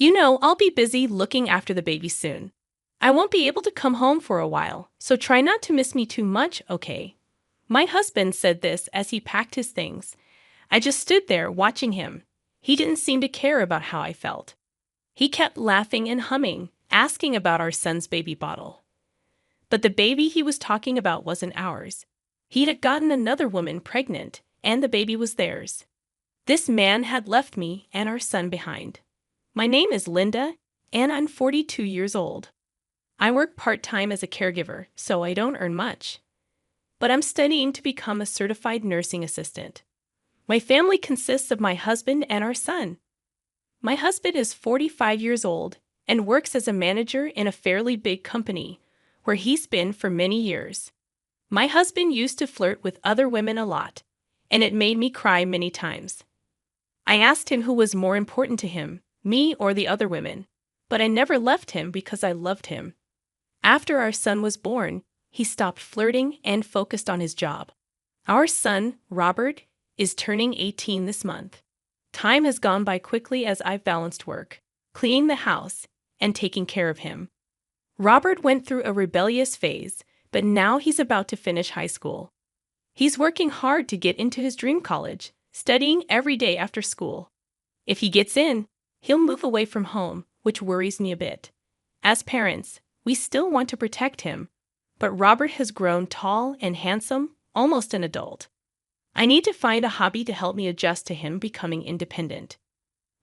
I'll be busy looking after the baby soon. I won't be able to come home for a while, so try not to miss me too much, okay? My husband said this as he packed his things. I just stood there watching him. He didn't seem to care about how I felt. He kept laughing and humming, asking about our son's baby bottle. But the baby he was talking about wasn't ours. He'd had gotten another woman pregnant, and the baby was theirs. This man had left me and our son behind. My name is Linda, and I'm 42 years old. I work part-time as a caregiver, so I don't earn much. But I'm studying to become a certified nursing assistant. My family consists of my husband and our son. My husband is 45 years old and works as a manager in a fairly big company, where he's been for many years. My husband used to flirt with other women a lot, and it made me cry many times. I asked him who was more important to him, me or the other women, but I never left him because I loved him. After our son was born, he stopped flirting and focused on his job. Our son, Robert, is turning 18 this month. Time has gone by quickly as I've balanced work, cleaning the house, and taking care of him. Robert went through a rebellious phase, but now he's about to finish high school. He's working hard to get into his dream college, studying every day after school. If he gets in, he'll move away from home, which worries me a bit. As parents, we still want to protect him, but Robert has grown tall and handsome, almost an adult. I need to find a hobby to help me adjust to him becoming independent.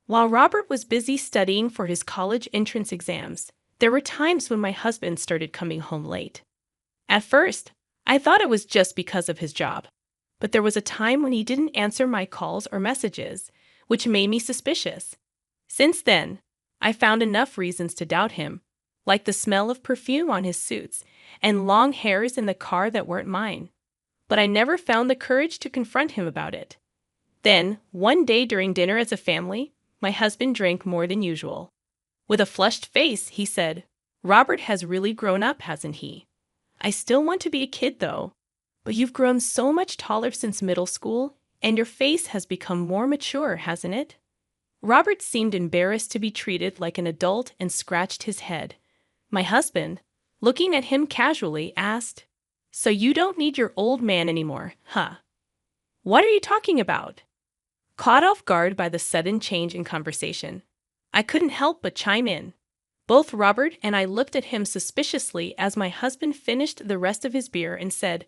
While Robert was busy studying for his college entrance exams, there were times when my husband started coming home late. At first, I thought it was just because of his job, but there was a time when he didn't answer my calls or messages, which made me suspicious. Since then, I found enough reasons to doubt him, like the smell of perfume on his suits and long hairs in the car that weren't mine. But I never found the courage to confront him about it. Then, one day during dinner as a family, my husband drank more than usual. With a flushed face, he said, "Robert has really grown up, hasn't he? I still want to be a kid, though. But you've grown so much taller since middle school, and your face has become more mature, hasn't it?" Robert seemed embarrassed to be treated like an adult and scratched his head. My husband, looking at him casually, asked, "So you don't need your old man anymore, huh?" "What are you talking about?" Caught off guard by the sudden change in conversation, I couldn't help but chime in. Both Robert and I looked at him suspiciously as my husband finished the rest of his beer and said,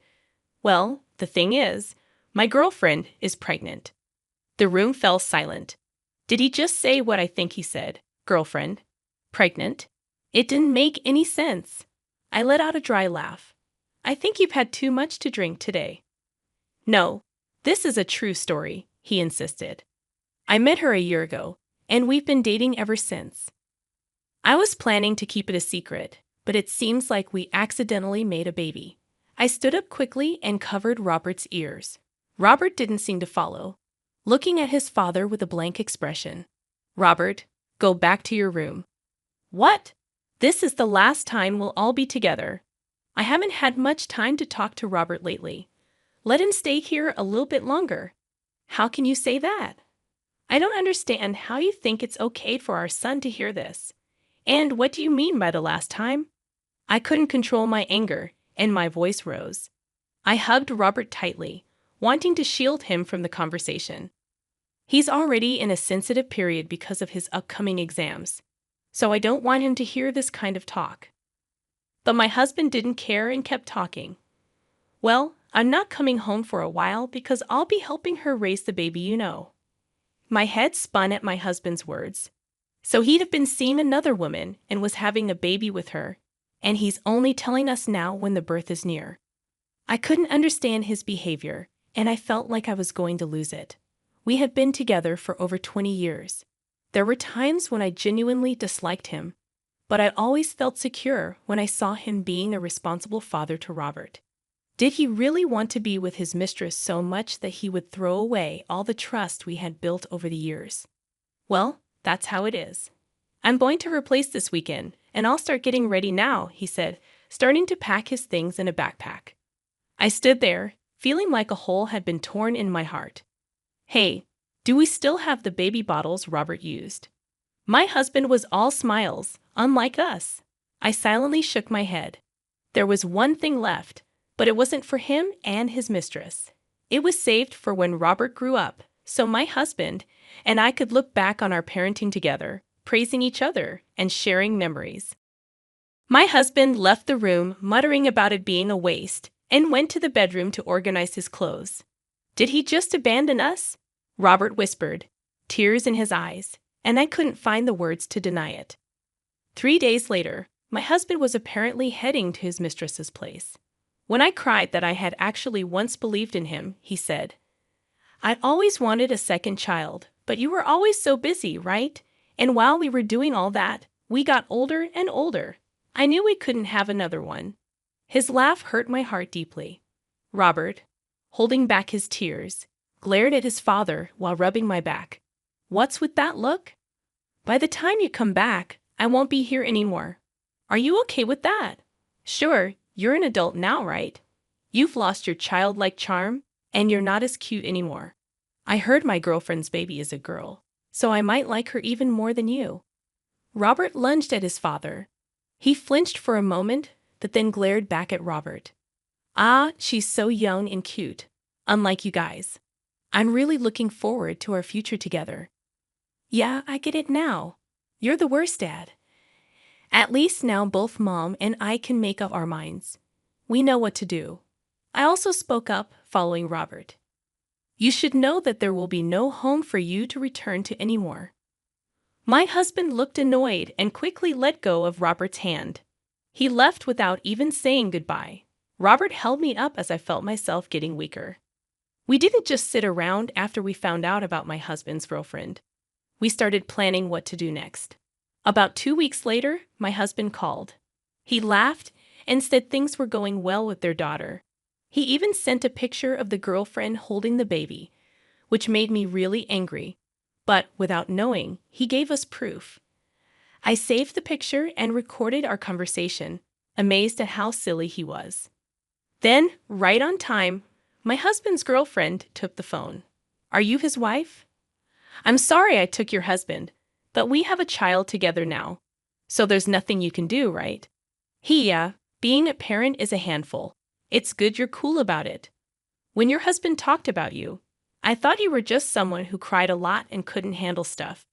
"Well, the thing is, my girlfriend is pregnant." The room fell silent. Did he just say what I think he said? Girlfriend? Pregnant? It didn't make any sense. I let out a dry laugh. "I think you've had too much to drink today." "No, this is a true story," he insisted. "I met her a year ago, and we've been dating ever since. I was planning to keep it a secret, but it seems like we accidentally made a baby." I stood up quickly and covered Robert's ears. Robert didn't seem to follow, looking at his father with a blank expression. "Robert, go back to your room." "What? This is the last time we'll all be together." I haven't had much time to talk to Robert lately. Let him stay here a little bit longer. How can you say that? I don't understand how you think it's okay for our son to hear this. And what do you mean by the last time? I couldn't control my anger, and my voice rose. I hugged Robert tightly, wanting to shield him from the conversation. He's already in a sensitive period because of his upcoming exams, so I don't want him to hear this kind of talk. But my husband didn't care and kept talking. "Well, I'm not coming home for a while because I'll be helping her raise the baby, you know." My head spun at my husband's words. So he'd have been seeing another woman and was having a baby with her, and he's only telling us now when the birth is near. I couldn't understand his behavior, and I felt like I was going to lose it. We had been together for over 20 years. There were times when I genuinely disliked him, but I always felt secure when I saw him being a responsible father to Robert. Did he really want to be with his mistress so much that he would throw away all the trust we had built over the years? Well, that's how it is. "I'm going to replace this weekend, and I'll start getting ready now," he said, starting to pack his things in a backpack. I stood there, feeling like a hole had been torn in my heart. "Hey, do we still have the baby bottles Robert used?" My husband was all smiles, unlike us. I silently shook my head. There was one thing left, but it wasn't for him and his mistress. It was saved for when Robert grew up, so my husband and I could look back on our parenting together, praising each other and sharing memories. My husband left the room, muttering about it being a waste, and went to the bedroom to organize his clothes. Did he just abandon us? Robert whispered, tears in his eyes, and I couldn't find the words to deny it. 3 days later, my husband was apparently heading to his mistress's place. When I cried that I had actually once believed in him, he said, "I always wanted a second child, but you were always so busy, right? And while we were doing all that, we got older and older. I knew we couldn't have another one." His laugh hurt my heart deeply. Robert, holding back his tears, glared at his father while rubbing my back. "What's with that look? By the time you come back, I won't be here anymore. Are you okay with that? Sure, you're an adult now, right? You've lost your childlike charm, and you're not as cute anymore. I heard my girlfriend's baby is a girl, so I might like her even more than you." Robert lunged at his father. He flinched for a moment, but then glared back at Robert. "Ah, she's so young and cute, unlike you guys. I'm really looking forward to our future together." "Yeah, I get it now. You're the worst, Dad. At least now both Mom and I can make up our minds. We know what to do." I also spoke up, following Robert. "You should know that there will be no home for you to return to anymore." My husband looked annoyed and quickly let go of Robert's hand. He left without even saying goodbye. Robert held me up as I felt myself getting weaker. We didn't just sit around after we found out about my husband's girlfriend. We started planning what to do next. About 2 weeks later, my husband called. He laughed and said things were going well with their daughter. He even sent a picture of the girlfriend holding the baby, which made me really angry. But without knowing, he gave us proof. I saved the picture and recorded our conversation, amazed at how silly he was. Then, right on time, my husband's girlfriend took the phone. "Are you his wife?" "I'm sorry I took your husband, but we have a child together now. So there's nothing you can do, right?" "Yeah, being a parent is a handful. It's good you're cool about it. When your husband talked about you, I thought you were just someone who cried a lot and couldn't handle stuff.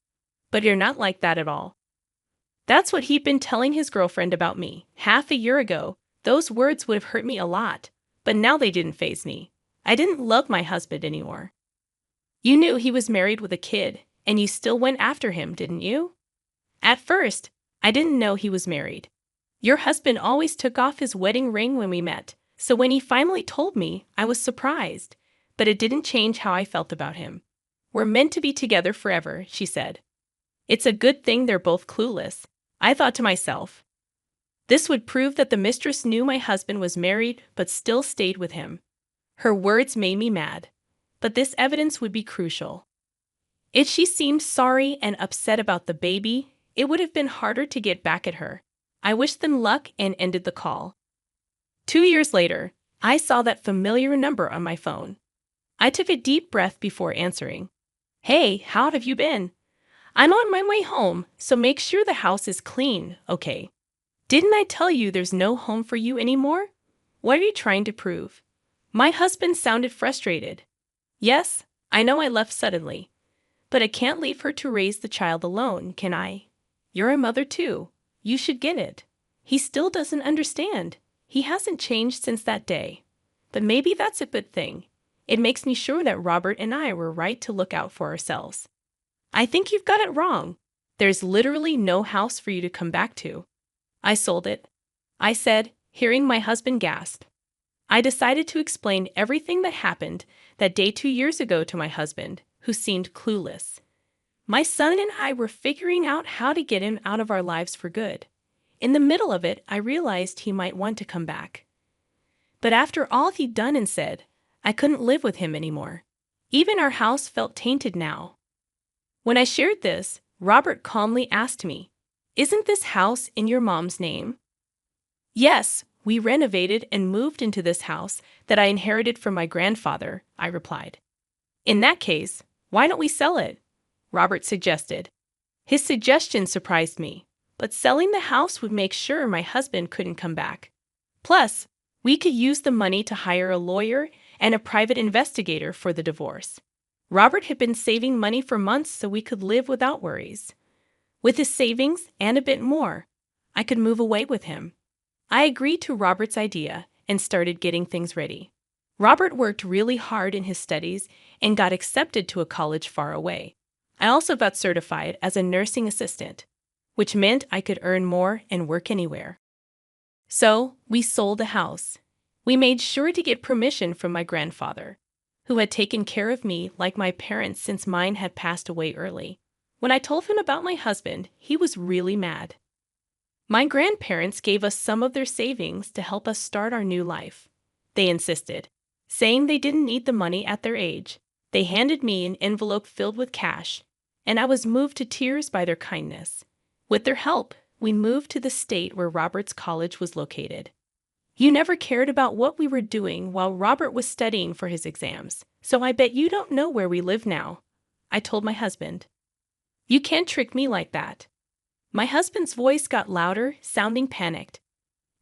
But you're not like that at all." That's what he'd been telling his girlfriend about me. Half a year ago, those words would have hurt me a lot, but now they didn't faze me. I didn't love my husband anymore. "You knew he was married with a kid, and you still went after him, didn't you?" "At first, I didn't know he was married. Your husband always took off his wedding ring when we met, so when he finally told me, I was surprised, but it didn't change how I felt about him. We're meant to be together forever," she said. "It's a good thing they're both clueless," I thought to myself. This would prove that the mistress knew my husband was married but still stayed with him. Her words made me mad, but this evidence would be crucial. If she seemed sorry and upset about the baby, it would have been harder to get back at her. I wished them luck and ended the call. 2 years later, I saw that familiar number on my phone. I took a deep breath before answering. "Hey, how have you been? I'm on my way home, so make sure the house is clean, okay? Didn't I tell you there's no home for you anymore? What are you trying to prove?" My husband sounded frustrated. "Yes, I know I left suddenly, but I can't leave her to raise the child alone, can I? You're a mother too. You should get it." He still doesn't understand. He hasn't changed since that day. But maybe that's a good thing. It makes me sure that Robert and I were right to look out for ourselves. "I think you've got it wrong. There's literally no house for you to come back to." "I sold it," I said, hearing my husband gasp. I decided to explain everything that happened that day 2 years ago to my husband, who seemed clueless. My son and I were figuring out how to get him out of our lives for good. In the middle of it, I realized he might want to come back. But after all he'd done and said, I couldn't live with him anymore. Even our house felt tainted now. When I shared this, Robert calmly asked me, "Isn't this house in your mom's name?" "Yes, we renovated and moved into this house that I inherited from my grandfather," I replied. "In that case, why don't we sell it?" Robert suggested. His suggestion surprised me, but selling the house would make sure my husband couldn't come back. Plus, we could use the money to hire a lawyer and a private investigator for the divorce. Robert had been saving money for months so we could live without worries. With his savings and a bit more, I could move away with him. I agreed to Robert's idea and started getting things ready. Robert worked really hard in his studies and got accepted to a college far away. I also got certified as a nursing assistant, which meant I could earn more and work anywhere. So, we sold the house. We made sure to get permission from my grandfather, who had taken care of me like my parents since mine had passed away early. When I told him about my husband, he was really mad. My grandparents gave us some of their savings to help us start our new life. They insisted, saying they didn't need the money at their age. They handed me an envelope filled with cash, and I was moved to tears by their kindness. With their help, we moved to the state where Robert's college was located. You never cared about what we were doing while Robert was studying for his exams, so I bet you don't know where we live now, I told my husband. You can't trick me like that. My husband's voice got louder, sounding panicked.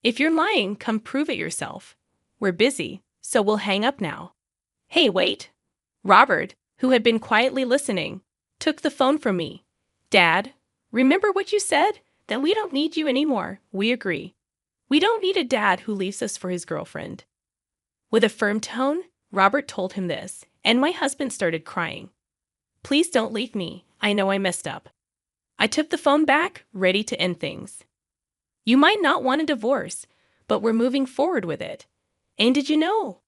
If you're lying, come prove it yourself. We're busy, so we'll hang up now. Hey, wait. Robert, who had been quietly listening, took the phone from me. Dad, remember what you said? That we don't need you anymore. We agree. We don't need a dad who leaves us for his girlfriend. With a firm tone, Robert told him this, and my husband started crying. Please don't leave me. I know I messed up. I took the phone back, ready to end things. You might not want a divorce, but we're moving forward with it. And did you know?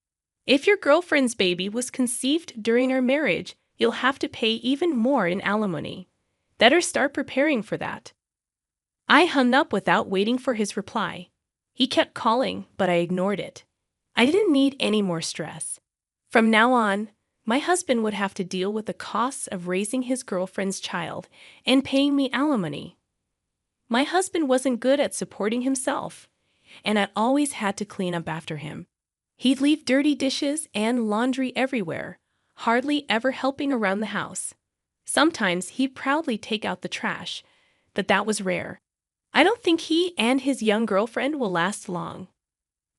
If your girlfriend's baby was conceived during our marriage, you'll have to pay even more in alimony. Better start preparing for that. I hung up without waiting for his reply. He kept calling, but I ignored it. I didn't need any more stress. From now on, my husband would have to deal with the costs of raising his girlfriend's child and paying me alimony. My husband wasn't good at supporting himself, and I always had to clean up after him. He'd leave dirty dishes and laundry everywhere, hardly ever helping around the house. Sometimes he'd proudly take out the trash, but that was rare. I don't think he and his young girlfriend will last long.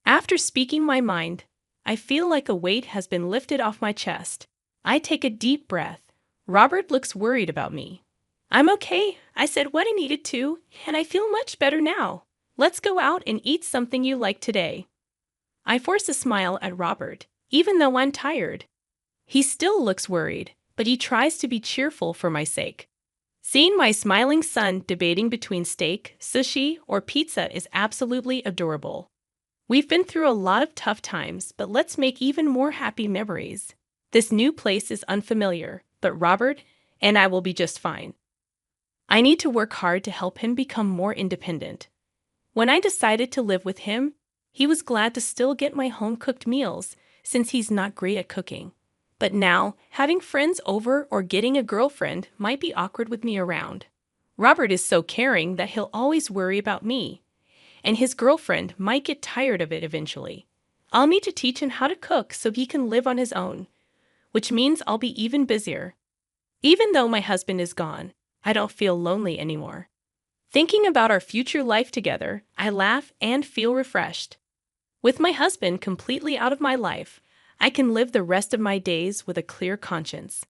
After speaking my mind, I feel like a weight has been lifted off my chest. I take a deep breath. Robert looks worried about me. I'm okay. I said what I needed to, and I feel much better now. Let's go out and eat something you like today. I force a smile at Robert, even though I'm tired. He still looks worried, but he tries to be cheerful for my sake. Seeing my smiling son debating between steak, sushi, or pizza is absolutely adorable. We've been through a lot of tough times, but let's make even more happy memories. This new place is unfamiliar, but Robert and I will be just fine. I need to work hard to help him become more independent. When I decided to live with him, he was glad to still get my home-cooked meals since he's not great at cooking. But now, having friends over or getting a girlfriend might be awkward with me around. Robert is so caring that he'll always worry about me, and his girlfriend might get tired of it eventually. I'll need to teach him how to cook so he can live on his own, which means I'll be even busier. Even though my husband is gone, I don't feel lonely anymore. Thinking about our future life together, I laugh and feel refreshed. With my husband completely out of my life, I can live the rest of my days with a clear conscience.